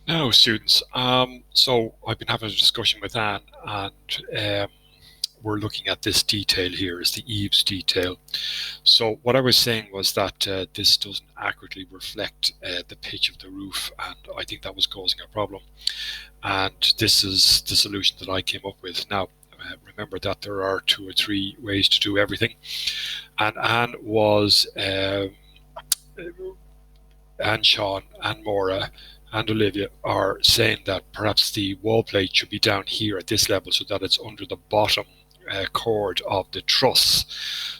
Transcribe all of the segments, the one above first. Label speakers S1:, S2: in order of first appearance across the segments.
S1: Now, students, so I've been having a discussion with Anne, and we're looking at this detail here, is the eaves detail. So what I was saying was that this doesn't accurately reflect the pitch of the roof, and I think that was causing a problem. And this is the solution that I came up with. Now, remember that there are 2 or 3 ways to do everything, and Anne, Sean, and Maura and Olivia are saying that perhaps the wall plate should be down here at this level so that it's under the bottom chord of the truss.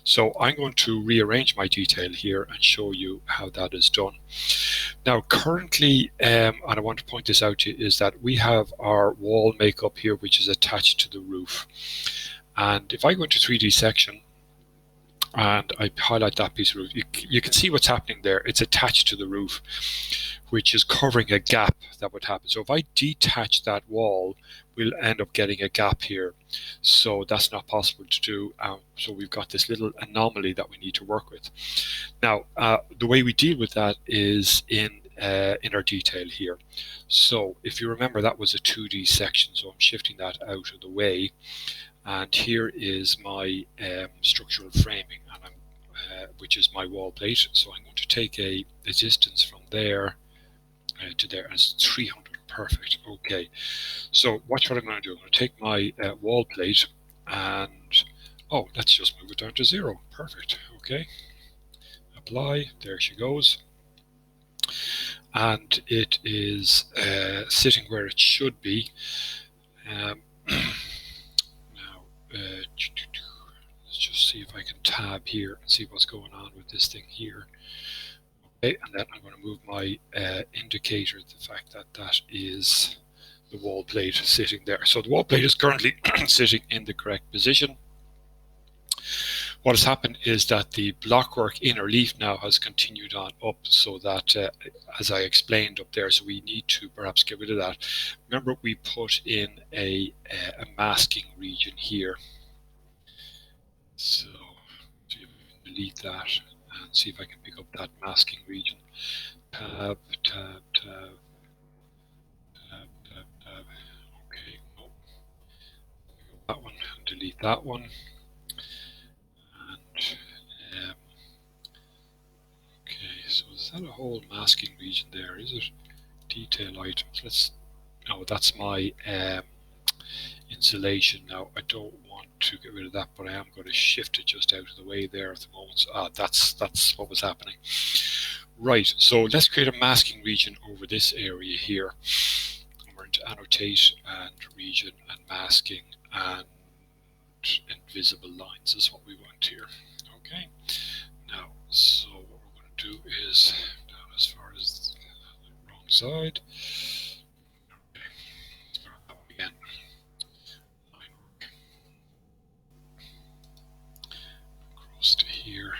S1: So I'm going to rearrange my detail here and show you how that is done. Now currently, and I want to point this out to you, is that we have our wall makeup here which is attached to the roof. And if I go into 3D section and I highlight that piece of roof, you can see what's happening there. It's attached to the roof, which is covering a gap that would happen. So if I detach that wall, we'll end up getting a gap here. So that's not possible to do. So we've got this little anomaly that we need to work with. Now, the way we deal with that is in our detail here. So if you remember, that was a 2D section. So I'm shifting that out of the way. And here is my structural framing, and which is my wall plate. So I'm going to take a distance from there to there, and it's 300. Perfect. Okay. So watch what I'm going to do. I'm going to take my wall plate and, oh, let's just move it down to 0. Perfect. Okay. Apply. There she goes. And it is sitting where it should be. Let's just see if I can tab here and see what's going on with this thing here. Okay, and then I'm going to move my indicator, the fact that that is the wall plate sitting there. So the wall plate is currently sitting in the correct position. What has happened is that the blockwork inner leaf now has continued on up, so that, as I explained up there, so we need to perhaps get rid of that. Remember, we put in a masking region here. So see if we can delete that and see if I can pick up that masking region. Tab, tab, tab, tab, tab, tab. Okay, no. That one, and delete that one. And okay, so is that a whole masking region there? Is it detail items? Let's. Oh, that's my insulation. Now I don't want to get rid of that, but I am going to shift it just out of the way there at the moment. So, that's what was happening. Right, so let's create a masking region over this area here. We're going to annotate and region and masking and invisible lines is what we want here. Okay, now so what we're going to do is down as far as the wrong side. Okay, start that one again. Line work across to here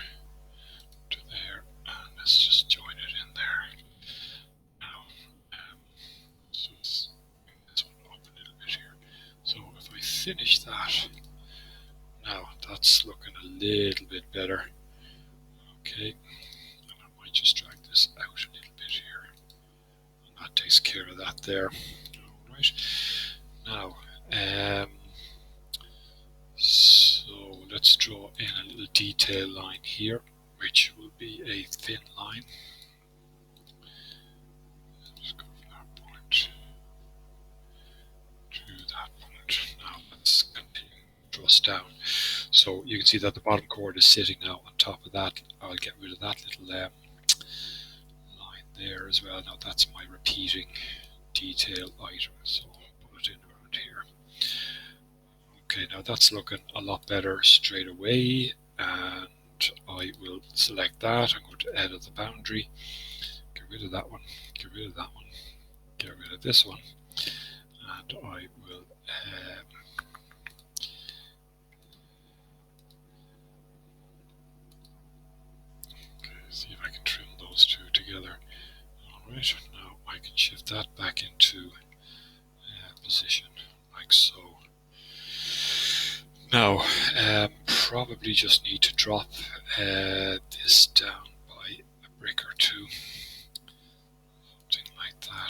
S1: to there, and let's just join it in there. Now, so let's bring this one up a little bit here. So if I finish that, now that's looking a little bit better. Okay, and I might just drag this out a little bit here, and that takes care of that there. Alright, now so let's draw in a little detail line here, which will be a thin line. Just go from that point to that point. Now let's continue to truss down. So you can see that the bottom chord is sitting now on top of that. I'll get rid of that little line there as well. Now that's my repeating detail item, so I'll put it in around here. Okay, now that's looking a lot better straight away, and I will select that. I'm going to edit the boundary, get rid of that one, get rid of that one, get rid of this one, and I will see if I can trim those two together. Alright, now I can shift that back into position like so. Now, probably just need to drop this down by a brick or two.